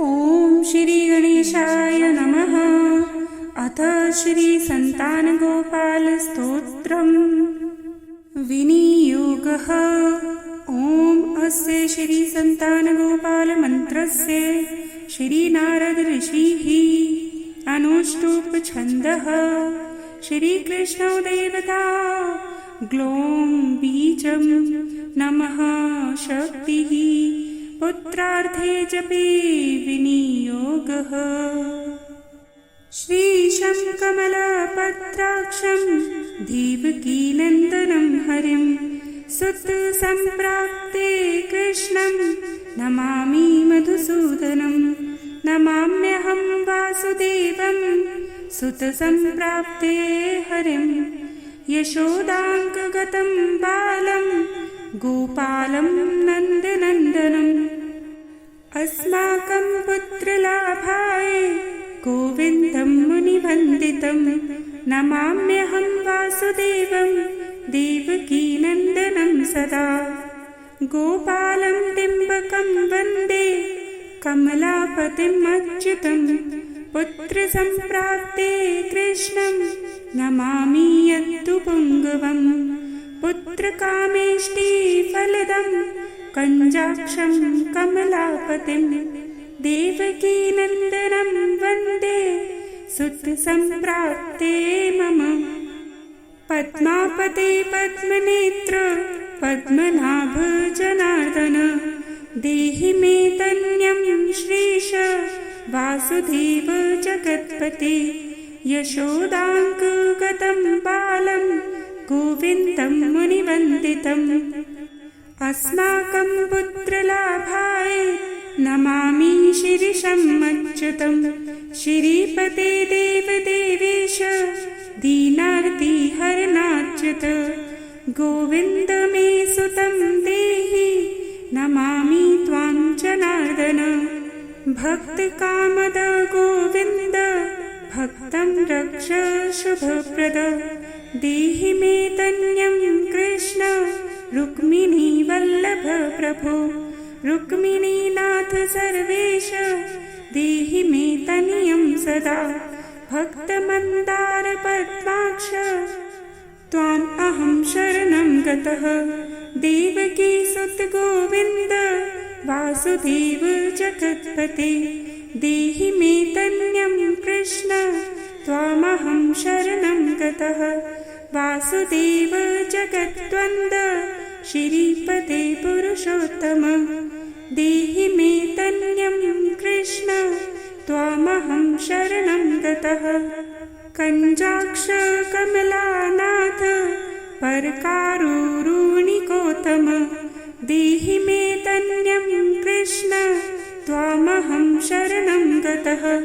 ॐ श्री गणेशाय नमः। अथ श्री संतानगोपाल स्तोत्रम् विनियोगः। ॐ अस्य श्री संतानगोपाल मन्त्रस्य श्री नारद ऋषिः अनुष्टुप् छन्दः। श्री कृष्णो देवता ग्लौं बीजं नमः शक्तिः पुत्रार्थे जपे विनियोगः। श्रीशं कमलपत्राक्षं देवकीनन्दनं हरिं सुतसम्प्राप्ते कृष्णं नमामि मधुसूदनं। नमाम्यहं वासुदेवं सुतसम्प्राप्ते हरिं यशोदाङ्कगतं बालं गोपालं नन्दनन्दनम्। अस्माकं पुत्रलाभाय गोविन्दं मुनिवन्दितं। नमाम्यहं वासुदेवं देवकीनन्दनं सदा। गोपालं डिम्बकं वन्दे कमलापतिम् अच्युतं। पुत्रसम्प्राप्ते कृष्णं नमामि यत्तु पुङ्गवम्। पुत्रकामेष्टिफलदं कञ्जाक्षं कमलापतिं देवकीनन्दनं वन्दे सुतसम्प्राप्ते मम। पद्मापते पद्मनेत्र पद्मनाभ जनार्दन देहि मे तन्यं श्रीश वासुदेव जगत्पते। यशोदाङ्कगतं बालं गोविन्दं मुनिवन्दितम्। अस्माकं पुत्रलाभाय नमामि शिरीषम् अच्युतं। श्रीपते देवदेवेश दीनार्ति हरनाच्युत। गोविन्द मे सुतं देहि नमामि त्वां जनार्दन। भक्तकामद गोविन्द भक्तं रक्ष शुभप्रद। देहि मे तन्यं कृष्ण रुक्मिणी वल्लभ प्रभो। रुक्मिणीनाथ सर्वेश देहि मे तनयं सदा। भक्तमन्दार पद्माक्ष त्वाम् अहं शरणं गतः। देवकी सुत गोविन्द वासुदेव जगत्पते। देहि मे तन्यं कृष्ण त्वामहं शरणं गतः। वासुदेव जगद्वन्द श्रीपते पुरुषोत्तम। देहि मे तन्यं कृष्ण त्वामहं शरणं गतः। कञ्जाक्ष कमलानाथ परकारुणिकोत्तम। देहि मे तन्यं कृष्ण त्वामहं शरणं गतः।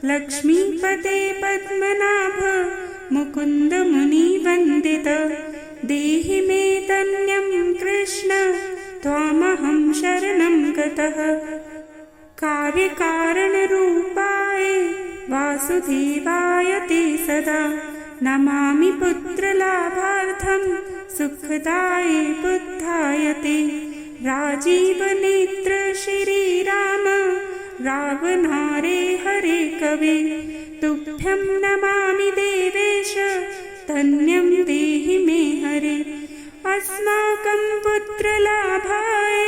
लक्ष्मीपते पद्मनाभ मुकुन्द मुनिवन्दित। देहि मे तन्यं कृष्ण त्वामहं शरणं गतः। कार्यकारणरूपाय वासुदेवाय ते सदा। नमामि पुत्रलाभार्थं सुखदाय बुद्धाय ते। राजीवनेत्र श्रीराम रावणारे हरे कवे। तुभ्यं नमामि देवेश धन्यं देहि मे हरे। अस्माकं पुत्रलाभाय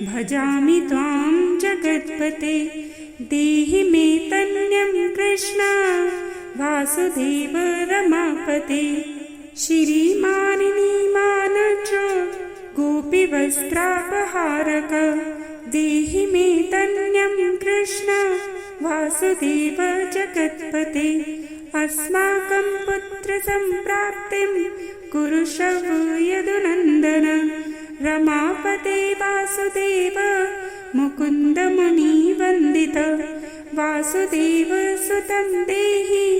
भजामि त्वां जगत्पते। देहि मे तन्यं कृष्ण वासुदेव रमापते। श्रीमानिनीमान च गोपीवस्त्रापहारक। देहि मे तन्यं कृष्ण वासुदेव जगत्पते। अस्माकं पुत्रसम्प्राप्तिं कुरुष्व यदुनन्दन। रमापते वासुदेव मुकुन्द मुनिवन्दित। वासुदेव सुतं देहि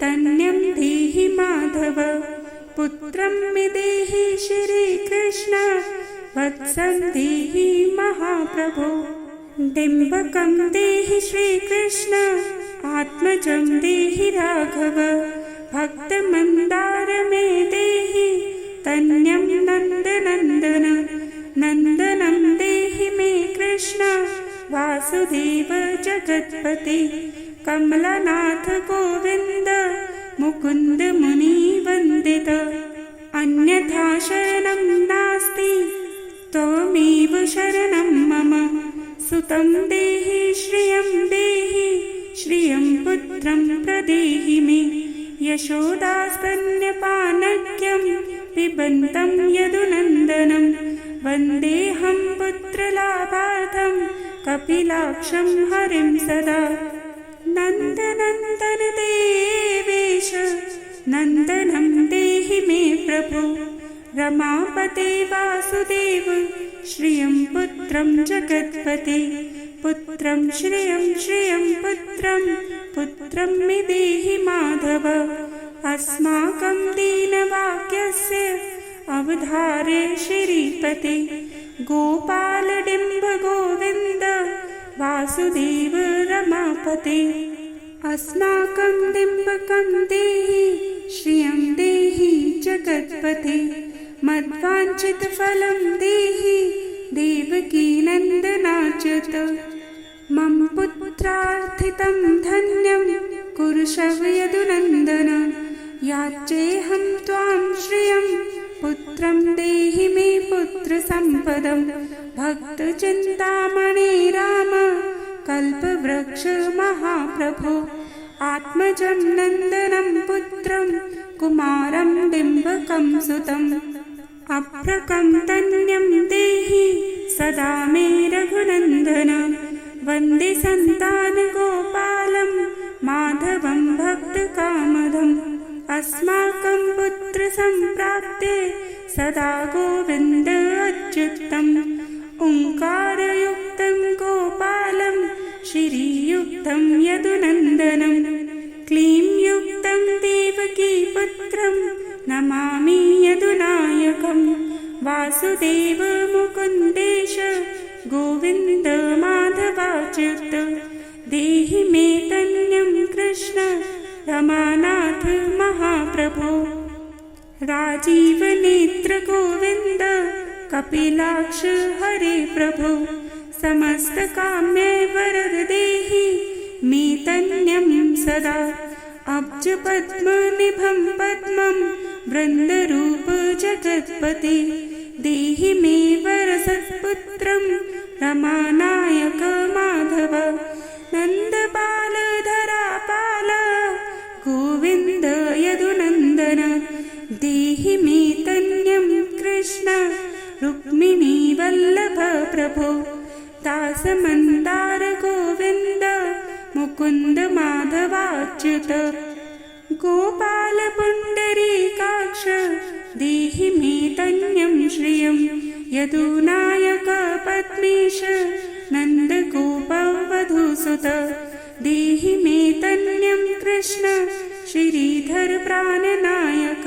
तन्यं देहि माधव। पुत्रं मे देहि श्रीकृष्ण वत्सं देहि महाप्रभो। डिम्बकं देहि श्रीकृष्ण आत्मजं देहि राघव। भक्तमन्दार मे देहि तन्यं नन्दनन्दन। नन्दनं देहि मे कृष्ण वासुदेव जगत्पते कमलनाथ गोविन्द मुकुन्द मुनिवन्दित अन्यथा शरणं नास्ति त्वमेव शरणं मम सुतं देहि श्रियं पुत्रं प्रदेहि मे यशोदास्तन्यपानक्यं पिबन्तं यदुनन्दनं वन्देऽहं पुत्रलाभार्थं कपिलाक्षं हरिं सदा नन्दनन्दन देवेश नन्दनं देहि मे प्रभो रमापते वासुदेव श्रियं पुत्रं जगत्पते पुत्रं श्रियं पुत्रं मे देहि माधव अस्माकं दीनवाक्यस्य अवधारे श्रीपते गोपालडिम्ब गोविन्द वासुदेव रमापते अस्माकं डिम्बकं देहि श्रियं देहि जगत्पते मद्वाञ्छितफलं देहि देवकी नन्दनाच्युत मम पुत्रार्थितं धन्यं कुरुष्व यदुनन्दन याचेऽहं त्वां श्रियं पुत्रं देहि मे पुत्रसम्पदं भक्तचिन्तामणे राम कल्पवृक्ष महाप्रभो आत्मजं नन्दनं पुत्रं कुमारं डिम्बकं सुतम् अभ्रकं तन्यं देहि सदा मे रघुनन्दन वन्दे सन्तानगोपालं माधवं भक्तकामदम् अस्माकं पुत्रसम्प्राप्ते सदा गोविन्द अच्युतम् ओङ्कारयुक्तं गोपालं श्रीयुक्तं यदुनन्दनं क्लीं युक्तं देवकीपुत्रं नमामि यदुनायकं वासुदेव मुकुन्देश गोविन्द माधवाच्युत देहि मे तन्यं कृष्ण रमानाथ महाप्रभो राजीवनेत्र गोविन्द कपिलाक्ष हरे प्रभो समस्तकाम्ये वरद देहि मे तन्यं सदा अब्जपद्मनिभं पद्मं वृन्दरूप जगत्पते देहि मे वरसत्पुत्रं रमानायक माधव नन्दबालधरापाल गोविन्द यदुनन्दन देहि मे तन्यं कृष्ण रुक्मिणी वल्लभ प्रभो दासमन्दार गोविन्द मुकुन्द माधवाच्युत गोपाल पुण्डरीकाक्ष देहि मे तन्यं श्रियं यदुनायक पद्मेश नन्दगोपवधूसुत देहि मे तन्यं कृष्ण श्रीधर प्राणनायक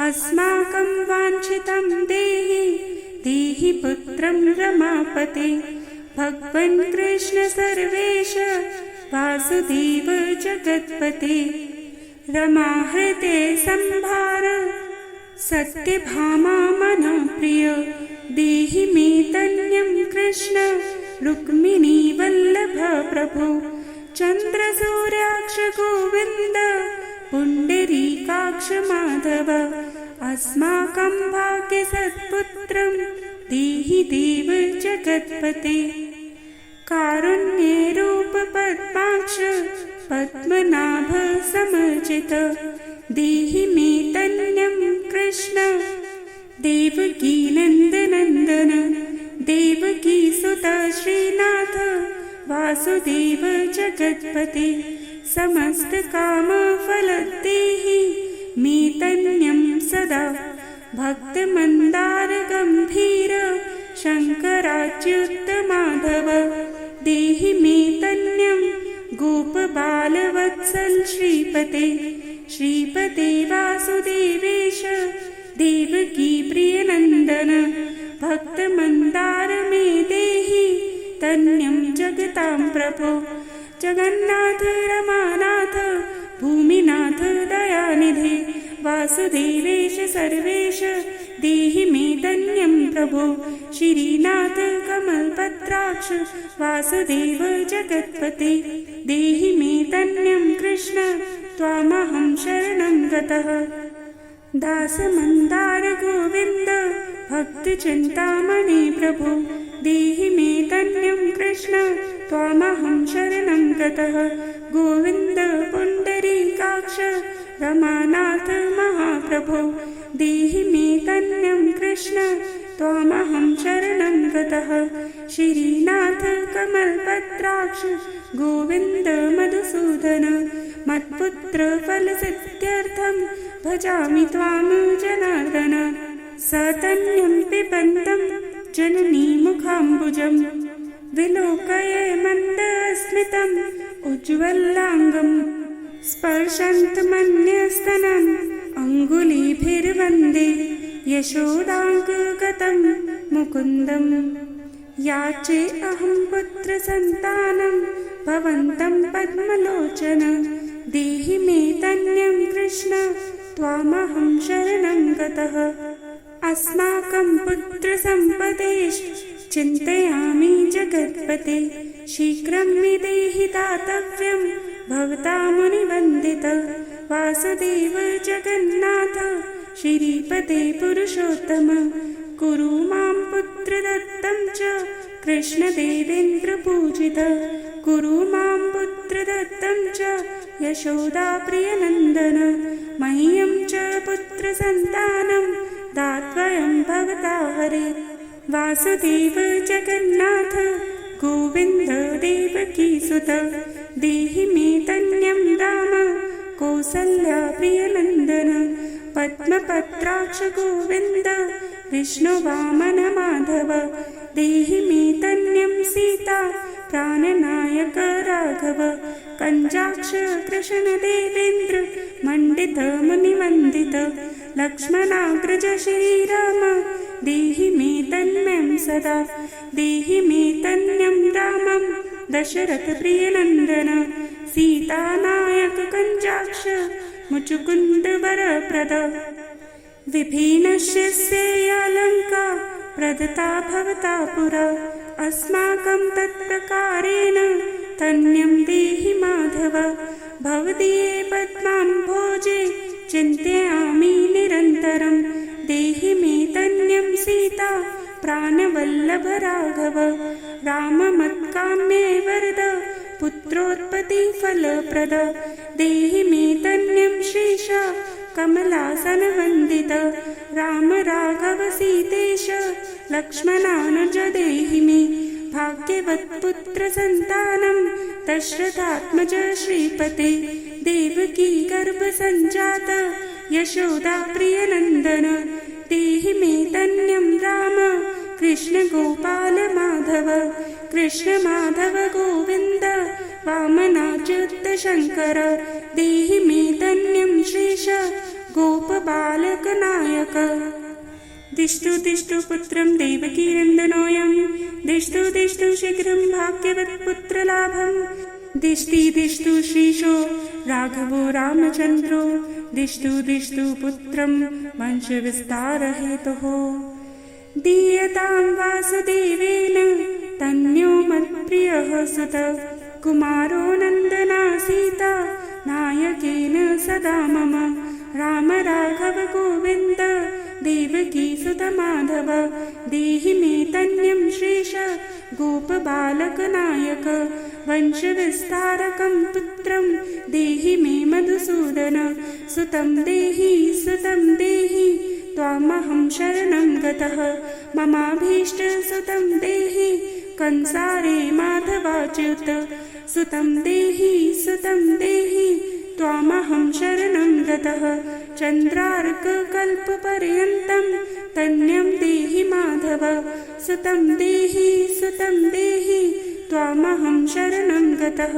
अस्माकं वाञ्छितं देहि पुत्रं रमापते भगवन् कृष्ण सर्वेश वासुदेव जगत्पते रमाहृदे संभार सत्यभामा मनःप्रिय देहि मे तन्यं कृष्ण रुक्मिणी वल्लभ प्रभो चन्द्रसूर्याक्ष गोविन्द पुण्डरीकाक्ष माधव अस्माकं भाग्यसत्पुत्रं देहि देव जगत्पते कारुण्यरूप पद्माक्ष पद्मनाभ समर्चित देहि मे तन्यं कृष्ण देवकी नन्दनन्दन देवकी सुत श्रीनाथ वासुदेव जगत्पते समस्तकामफलदेहि मे तन्यं सदा भक्तमन्दार गम्भीर शङ्कराच्युत माधव देहि मे तन्यं गोपबालवत्सल श्रीपते श्रीपते वासुदेवेश देवकी प्रियनन्दन भक्तमन्दार मे देहि तन्यं जगतां प्रभो जगन्नाथ रमानाथ भूमिनाथ दयानिधे वासुदेवेश सर्वेश देहि मे धन्यं प्रभो श्रीनाथ कमलपत्राक्ष वासुदेव जगत्पते देहि मे धन्यं कृष्ण त्वामहं शरणं गतः दासमन्दार गोविन्द भक्तचिन्तामणि प्रभो देहि मे धन्यं कृष्ण त्वामहं शरणं गतः गोविन्द पुण्डरीकाक्ष रमानाथ महाप्रभो देहि मे धन्यं कृष्ण त्वामहं शरणं गतः श्रीनाथ कमलपत्राक्ष गोविन्द मधुसूदन मत्पुत्र फलसिद्ध्यर्थं भजामि त्वां जनार्दन सतन्यं पिबन्तं जननी मुखाम्बुजं विलोकये मन्दस्मितम् उज्ज्वलाङ्गं स्पर्शन्तमन्यस्तनम् अङ्गुलीभिर्वन्दे यशोदाङ्कगतं मुकुन्दम् याचे अहं पुत्रसन्तानं भवन्तं पद्मलोचन देहि मे धन्यं कृष्ण त्वामहं शरणं गतः अस्माकं पुत्रसम्पदेश्च चिन्तयामि जगत्पते शीघ्रं विदेहि दातव्यं भवता मुनिवन्दित वासुदेव जगन्नाथ श्रीपते पुरुषोत्तम कुरु मां पुत्रदत्तं च कृष्णदेवेन्द्रपूजित कुरु मां पुत्रदत्तं च यशोदाप्रियनन्दन मह्यं च पुत्रसन्तानं दात्वयं भवता हरे वासुदेव जगन्नाथ गोविन्द देवकीसुत देहि मे धन्यं राम कौसल्या प्रियनन्दन पद्मपत्राक्ष गोविन्द विष्णुवामन माधव देहि मे धन्यं सीता प्राणनायक राघव कञ्जाक्ष कृष्ण देवेन्द्र मण्डित मुनिवन्दित लक्ष्मणाग्रज श्रीराम देहि मे धन्यं सदा देहि मे धन्यं रामं दशरथ प्रियनन्दन सीतानायक कञ्जाक्ष मुचुकुन्द वरप्रद विभीनश्यस्यैलङ्का प्रदत्ता भवता पुरा अस्माकं तत्प्रकारेण धन्यं देहि माधव भवदीये पद्माम्भोजे चिन्तयामि निरन्तरं देहि मे धन्यं सीता प्राणवल्लभ राघव राममत्काम्ये वरद पुत्रोत्पत्तिफलप्रद देहि मे धन्यं श्रीश कमलासनवन्दित राम राघव सीतेश लक्ष्मणानुज देहि मे भाग्यवत्पुत्रसन्तानं दशरथात्मज श्रीपते देवकी गर्भसञ्जात यशोदा प्रियनन्दन देहि मे धन्यं राम कृष्ण गोपाल माधव कृष्ण माधव गोविन्द वामनाच्युत शङ्कर देहि मे धन्यं श्रीश गोपबालक नायक दिष्टु दिष्टु पुत्रं देवकीनन्दनोऽयं दिष्टु दिष्टु शीघ्रं भाग्यवत्पुत्रलाभं दिष्टि दिष्टु श्रीशो राघवो रामचन्द्रो दिष्टु दिष्टु पुत्रं वंशविस्तारहेतुः दीयतां वासुदेवेन तन्यो मत्प्रियः सुत कुमारो नन्दना सीता नायकेन सदा मम राम राघव गोविन्द देवकी सुत माधव देहि मे धन्यं श्रीश गोपबालक नायक वंशविस्तारकं पुत्रं देहि मे मधुसूदन सुतं देहि त्वामहं शरणं गतः ममाभीष्टसुतं देहि कंसारे माधवाच्युत सुतं देहि त्वामहं शरणं गतः चन्द्रार्ककल्पपर्यन्तं धन्यं देहि माधव सुतं देहि त्वामहं शरणं गतः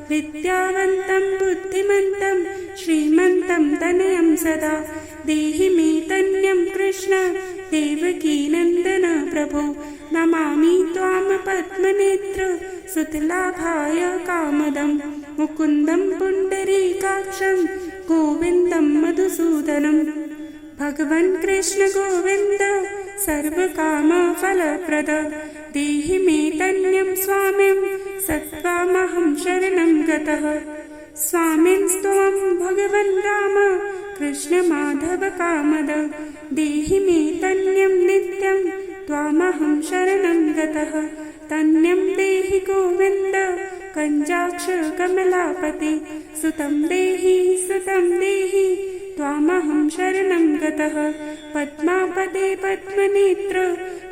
विद्यावन्तं बुद्धिमन्तं श्रीमन्तं तनयं सदा देहि मे धन्यं कृष्ण देवकीनन्दन प्रभो नमामि त्वां पद्मनेत्र सुतलाभाय कामदं मुकुन्दं पुण्डरीकाक्षं गोविन्दं मधुसूदनं भगवन् कृष्ण गोविन्द सर्वकामफलप्रद देहि मे तन्यं स्वामिं सत्त्वामहं शरणं गतः। स्वामिन्स्त्वं भगवन् राम कृष्ण माधव कामद देहि मे तन्यं नित्यं त्वामहं शरणं गतः। तन्यं देहि गोविन्द कञ्जाक्ष कमलापते सुतं देहि त्वामहं शरणं गतः। पद्मापदे पद्मनेत्र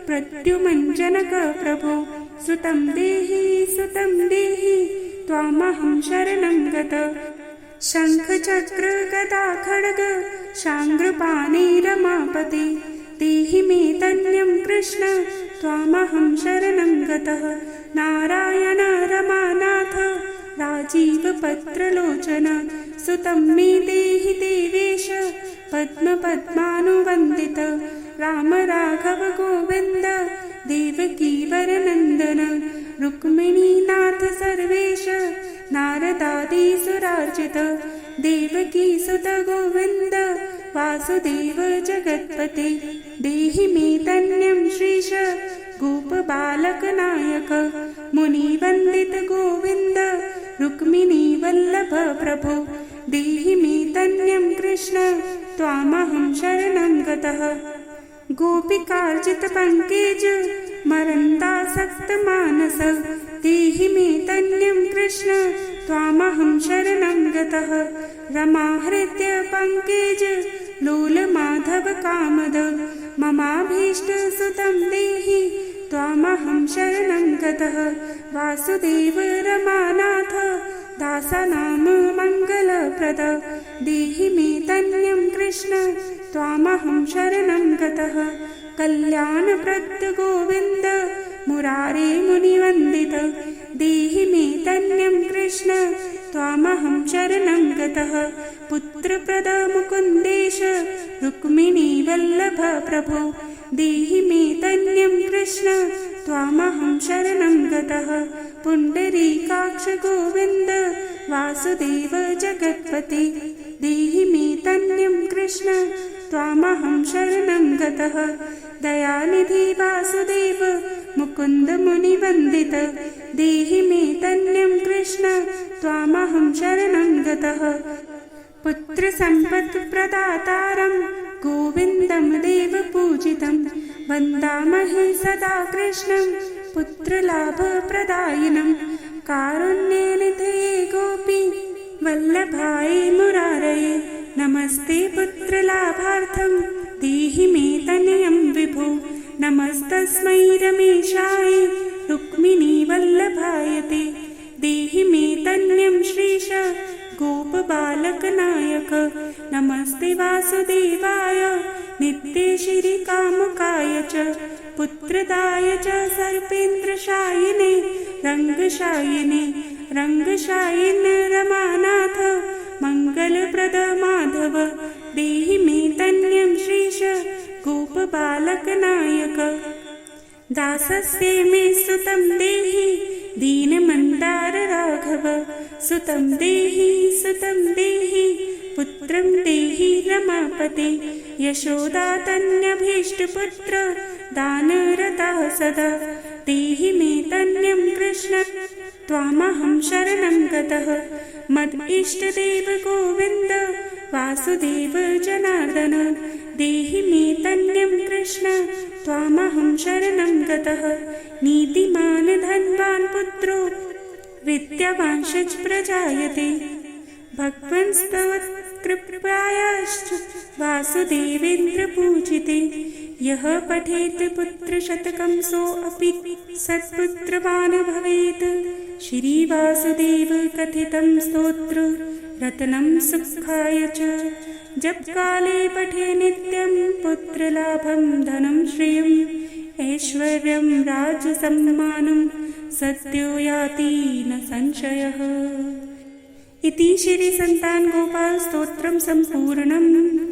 प्रद्युमञ्जनक प्रभो सुतं देहि त्वामहं शरणं गतः। शङ्खचक्र गदा खड्ग शाङ्ग्रपाणि रमापते देहि मे तन्यं कृष्ण त्वामहं शरणं गतः। नारायण रमानाथ राजीवपत्रलोचन सुतं मे देहि देवेश पद्मपद्मानुवन्दित। राम राघव गोविन्द देवकी वरनन्दन रुक्मिणीनाथ सर्वेश नारदादिसुरार्चित। देवकी सुत गोविन्द वासुदेव जगत्पते देहि मे तन्यं श्रीश गोपबालकनायक। मुनिवन्दित गोविन्द रुक्मिणी वल्लभ प्रभो देहि मे तन्यं कृष्ण त्वामहं शरणं गतः। गोपिकार्जित पङ्केज मरन्दासक्त मानस देहि मे तन्यं कृष्ण त्वामहं शरणं गतः। रमाहृत्य पङ्केज लोल माधव कामद ममाभीष्ट सुतं देहि त्वामहं शरणं गतः। वासुदेव रमानाथ दासानां मङ्गलप्रद देहि मे तन्यं कृष्ण त्वामहं शरणं गतः। कल्याणप्रद गोविन्द मुरारे मुनिवन्दित देहि मे तन्यं कृष्ण त्वामहं शरणं गतः। पुत्रप्रद मुकुन्देश रुक्मिणी वल्लभ प्रभो देहि मे तन्यं कृष्ण त्वामहं शरणं गतः। पुण्डरीकाक्ष गोविन्द वासुदेव जगत्पते देहि मे तन्यं कृष्ण त्वामहं शरणं गतः। दयानिधि वासुदेव मुकुन्द मुनिवन्दित देहि मे तन्यं कृष्ण त्वामहं शरणं गतः। पुत्रसम्पत्प्रदातारं गोविन्दं देवपूजितं वन्दामहे सदा कृष्णं पुत्रलाभप्रदायिनं। कारुण्यनिधये गोपी वल्लभाय मुरारये नमस्ते पुत्रलाभार्थं देहि मे तनयं विभो। नमस्तस्मै रमेशाय रुक्मिणी वल्लभाय ते देहि मे तन्यं श्रीश गोपबालकनायक। नमस्ते वासुदेवाय नित्यश्रीकामुकाय च पुत्रदाय च सर्पेन्द्रशायिने रङ्गशायिन रमानाथ मङ्गलप्रद माधव देहि मे तन्यं श्रीश गोपबालकनायक। दासस्य मे सुतं देहि दीनमन्दार राघव सुतं देहि पुत्रं देहि रमापते। यशोदातन्यभीष्टपुत्र दानरतः सदा देहि मे तन्यं कृष्ण त्वामहं शरणं गतः। मद इष्टदेव गोविन्द वासुदेव जनार्दन देहि मे तन्यं कृष्ण त्वामहं शरणं गतः। नीतिमान् धनवान् पुत्रो विद्यावांश्च प्रजायते भगवंस्तव कृपायाश्च वासुदेवेन्द्र पूजिते। यः पठेत् पुत्रशतकं सोऽपि सत्पुत्रवान् भवेत्। श्रीवासुदेव कथितं स्तोत्र रत्नं सुखाय च। जपकाले पठे नित्यं पुत्रलाभं धनं श्रियं ऐश्वर्यं राजसम्मानं सद्यो याति न संशयः। इति श्री संतान गोपाल स्तोत्रं सम्पूर्णम्।